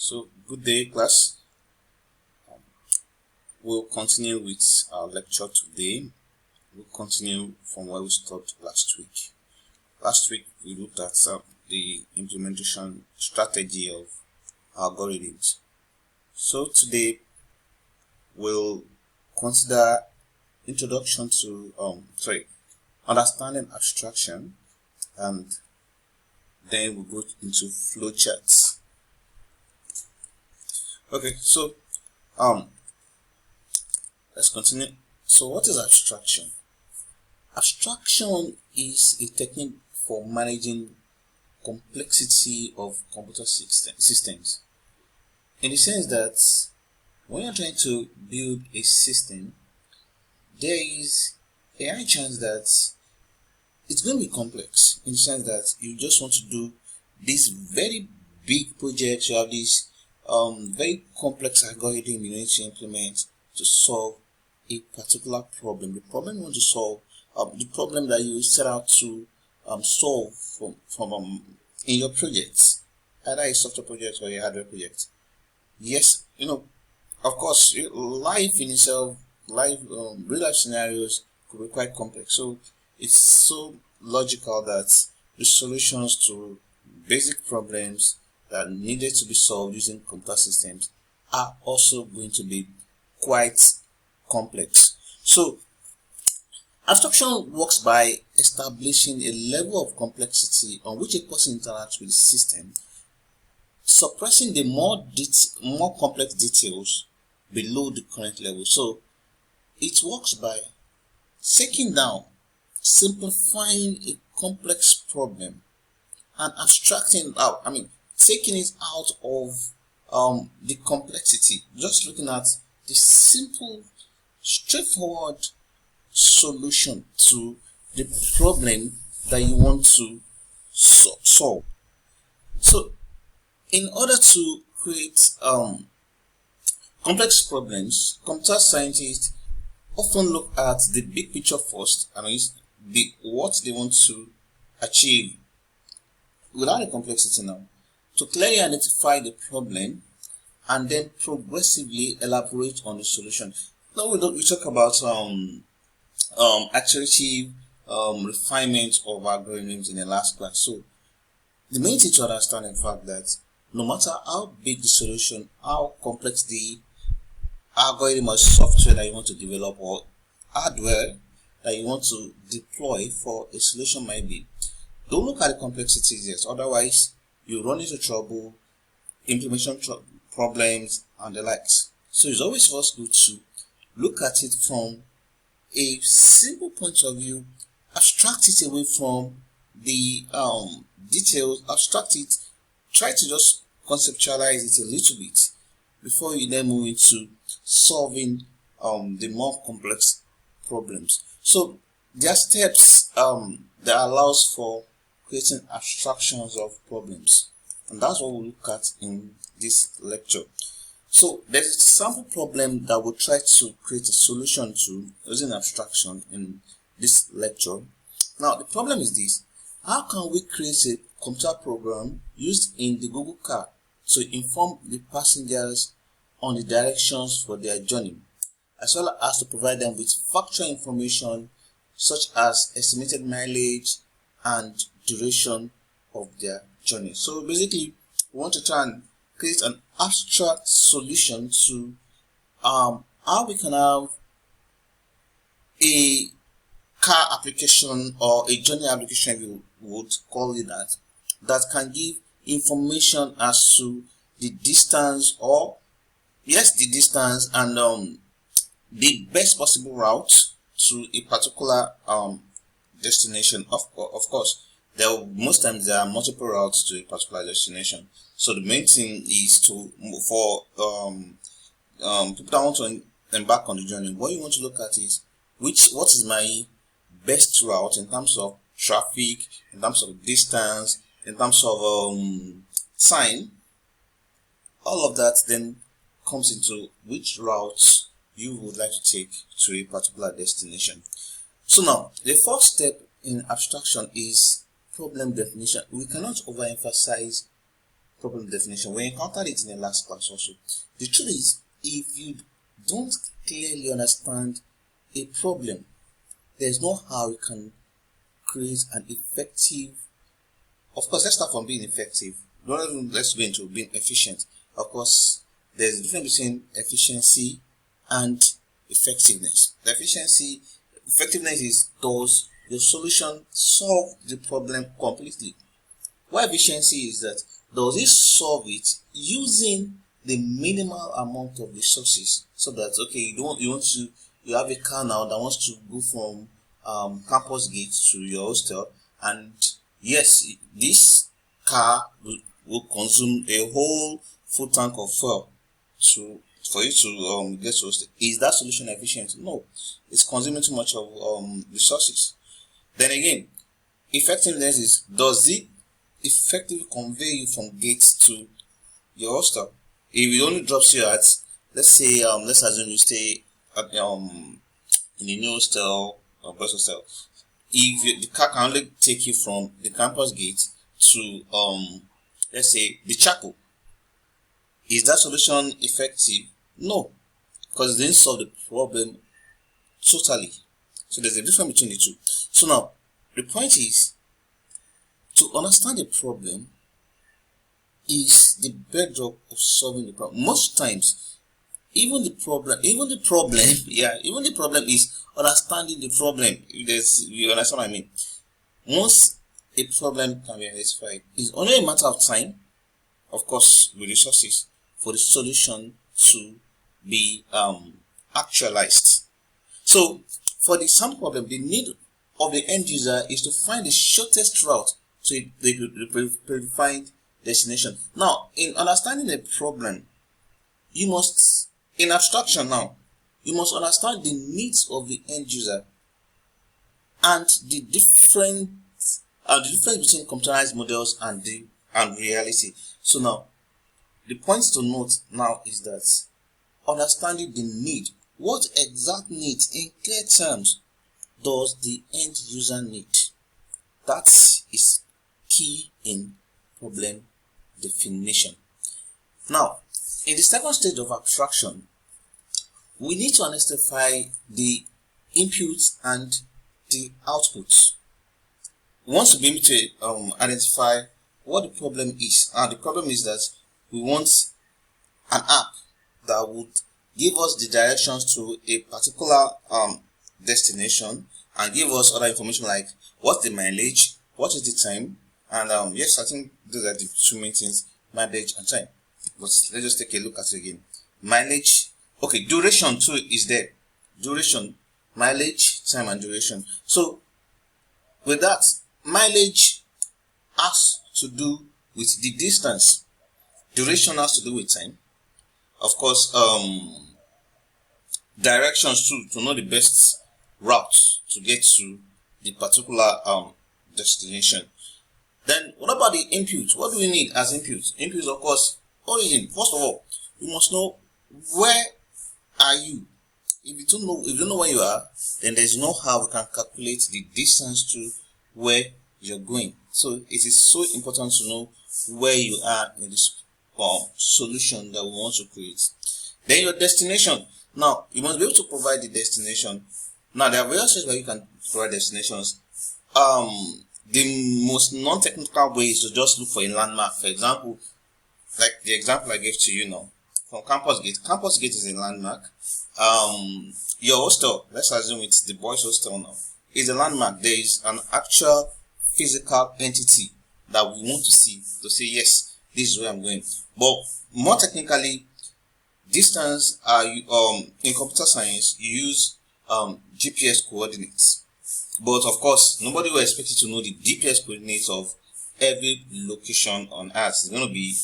So, good day, class. We'll continue with our lecture today. We'll continue from where we stopped last week. Last week, we looked at the implementation strategy of algorithms. So, today, we'll consider introduction to, understanding abstraction, and then we'll go into flowcharts. Okay, so let's continue. So what is abstraction? Abstraction is a technique for managing complexity of computer systems, in the sense that when you're trying to build a system, there is a high chance that it's going to be complex, in the sense that you just want to do this very big project. You have this very complex algorithm you need to implement to solve a particular problem. The problem you want to solve, the problem that you set out to solve from in your project, either a software project or a hardware project. Yes, of course, life in itself, real life scenarios could be quite complex. So it's so logical that the solutions to basic problems that needed to be solved using computer systems are also going to be quite complex. So abstraction works by establishing a level of complexity on which a person interacts with the system, suppressing the more complex details below the current level. So it works by taking down, simplifying a complex problem and abstracting out, taking it out of the complexity, just looking at the simple, straightforward solution to the problem that you want to solve. So in order to create complex problems, computer scientists often look at the big picture first, and what they want to achieve without the complexity now, to clearly identify the problem and then progressively elaborate on the solution. Now we talk about iterative refinement of algorithms in the last class. So the main thing to understand, in fact, that no matter how big the solution, how complex the algorithm or software that you want to develop or hardware that you want to deploy for a solution might be, don't look at the complexities yet. Otherwise, you run into trouble, implementation problems, and the likes. So it's always first good to look at it from a simple point of view, abstract it away from the details, abstract it, try to just conceptualize it a little bit before you then move into solving the more complex problems. So there are steps that allows for creating abstractions of problems, and that's what we'll look at in this lecture. So there's a sample problem that we'll try to create a solution to using abstraction in this lecture. Now the problem is this: how can we create a computer program used in the Google car to inform the passengers on the directions for their journey, as well as to provide them with factual information such as estimated mileage and duration of their journey? So basically, we want to try and create an abstract solution to how we can have a car application or a journey application, if you would call it that, that can give information as to the distance, the distance and the best possible route to a particular destination. Of course, most times there are multiple routes to a particular destination. So the main thing is for people that want to embark on the journey, what you want to look at is what is my best route in terms of traffic, in terms of distance, in terms of time. All of that then comes into which routes you would like to take to a particular destination. So now the first step in abstraction is problem definition. We cannot overemphasize problem definition. We encountered it in the last class also. The truth is, if you don't clearly understand a problem, there's no how you can create an effective. Of course, let's start from being effective. Let's go into being efficient. Of course, there's a difference between efficiency and effectiveness. The effectiveness is, does your solution solve the problem completely? Why efficiency is that, does it solve it using the minimal amount of resources? So that, okay, you have a car now that wants to go from campus gate to your hostel, and yes, this car will consume a whole full tank of fuel for you to get to hostel. Is that solution efficient? No, it's consuming too much of resources. Then again, effectiveness is, does it effectively convey you from gate to your hostel? If it only drops you at, let's say, let's assume you stay at in a new hostel or bus hostel. If the car can only take you from the campus gate to let's say the chapel, is that solution effective? No, because it didn't solve the problem totally. So there's a difference between the two. So now the point is, to understand the problem is the bedrock of solving the problem. Most times, even the problem is understanding the problem. You understand what I mean? Once a problem can be identified, it's only a matter of time, of course, with resources, for the solution to be actualized. So, for the same problem, the need of the end user is to find the shortest route to the predefined destination. Now, in understanding the problem, you must, in abstraction now, you must understand the needs of the end user and the difference between computerized models and reality. So now, the points to note now is that understanding the need, what exact needs in clear terms does the end user need? That is key in problem definition. Now, in the second stage of abstraction, we need to identify the inputs and the outputs. We want to be able to identify what the problem is. And the problem is that we want an app that would give us the directions to a particular destination and give us other information like what's the mileage, what is the time, and yes, I think those are the two main things, mileage and time. But let's just take a look at it again. Mileage, okay, duration too is there. Duration, mileage, time, and duration. So with that, mileage has to do with the distance. Duration has to do with time. Of course, directions too, to know the best route to get to the particular destination. Then what about the inputs? What do we need as inputs? Inputs, of course, origin. First of all, you must know where are you. If you don't know where you are, then there's no how we can calculate the distance to where you're going. So it is so important to know where you are in this solution that we want to create. Then your destination. Now you must be able to provide the destination. Now there are various ways where you can provide destinations. The most non-technical way is to just look for a landmark. For example, like the example I gave to you now, from campus gate. Campus gate is a landmark. Your hostel, let's assume it's the boys' hostel now, is a landmark. There is an actual physical entity that we want to say yes, this is where I'm going. But more technically, distance in computer science you use GPS coordinates. But of course, nobody will expect you to know the GPS coordinates of every location on Earth. It's going to be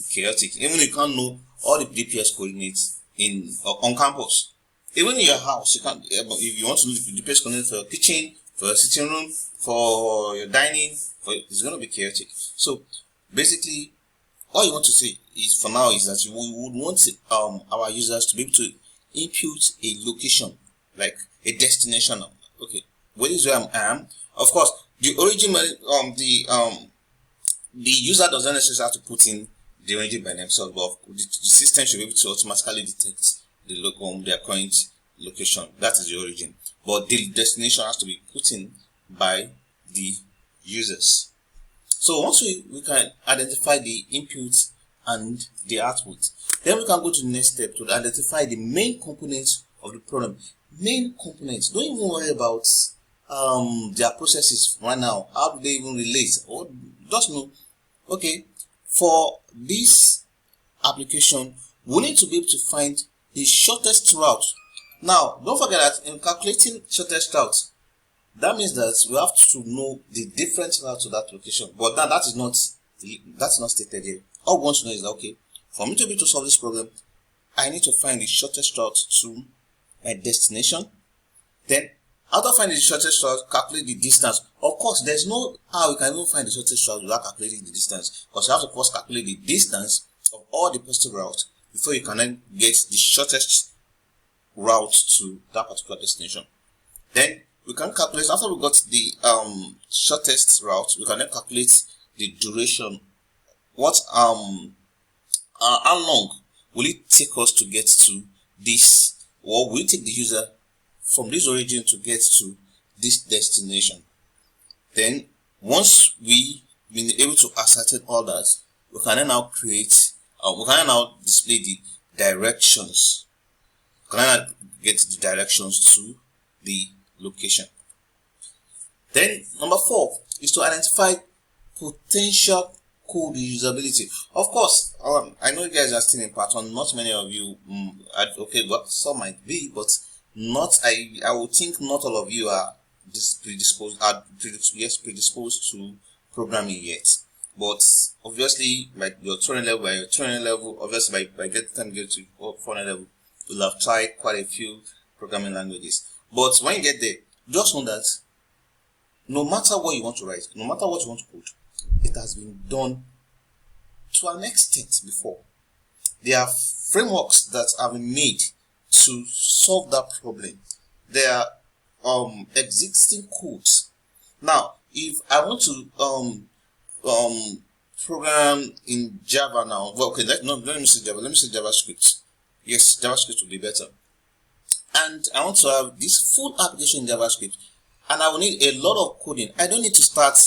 chaotic. Even you can't know all the GPS coordinates on campus. Even in your house, you can't. If you want to know the GPS coordinates for your kitchen, for your sitting room, for your dining, it's going to be chaotic. So basically, all you want to say is for now is that we would want our users to be able to input a location, like a destination. Okay, where is where I am? Of course, the the user doesn't necessarily have to put in the origin by themselves, but the system should be able to automatically detect their current location. That is the origin, but the destination has to be put in by the users. So once we can identify the input and the output, then we can go to the next step to identify the main components of the problem. Main components, don't even worry about their processes right now. How do they even relate? Or just know, okay, for this application, we need to be able to find the shortest route. Now, don't forget that in calculating shortest route, that means that we have to know the different route to that location. But that is not stated here. All we want to know is that, okay, for me to be able to solve this problem, I need to find the shortest route to my destination. Then, after finding the shortest route, calculate the distance. Of course, there's no how you can even find the shortest route without calculating the distance, because you have to first calculate the distance of all the possible routes before you can then get the shortest route to that particular destination. Then we can calculate, after we got the shortest route, we can then calculate the duration. How long will it take us to get to this, or will it take the user from this origin to get to this destination? Then once we been able to ascertain all that, we can then now create, we can now display the directions. We can now get the directions to the location. Then number 4 is to identify potential code usability. Of course, I know you guys are still in part 1. Not many of you, okay, well, some might be, but not. I would think not all of you are predisposed to programming yet. But obviously, by your training level, obviously by the time you get to 400 level, you'll have tried quite a few programming languages. But when you get there, just know that no matter what you want to write, no matter what you want to code, it has been done to an extent before. There are frameworks that have been made to solve that problem. There are existing codes. Now, if I want to program in Java now, well, okay, let me say Java. Let me say JavaScript. Yes, JavaScript will be better. And I want to have this full application in JavaScript, and I will need a lot of coding. I don't need to start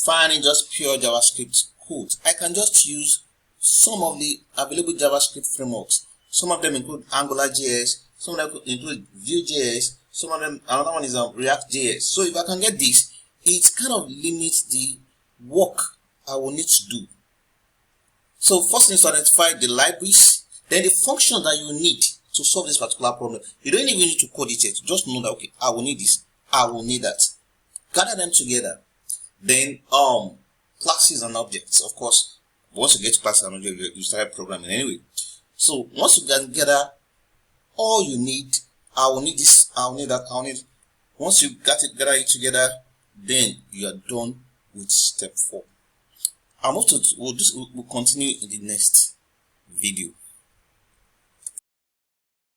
finding just pure JavaScript code. I can just use some of the available JavaScript frameworks. Some of them include AngularJS, some of them include Vue.js, some of them, another one is React.js. So if I can get this, it kind of limits the work I will need to do. So first is to identify the libraries, then the function that you need to solve this particular problem. You don't even need to code it yet. Just know that, okay, I will need this, I will need that. Gather them together. Then classes and objects. Of course, once you get to classes and objects, you start programming anyway. So once you can gather all you need, I will need this, I will need that, I will need. Once you gather it together, then you are done with step 4. We'll continue in the next video.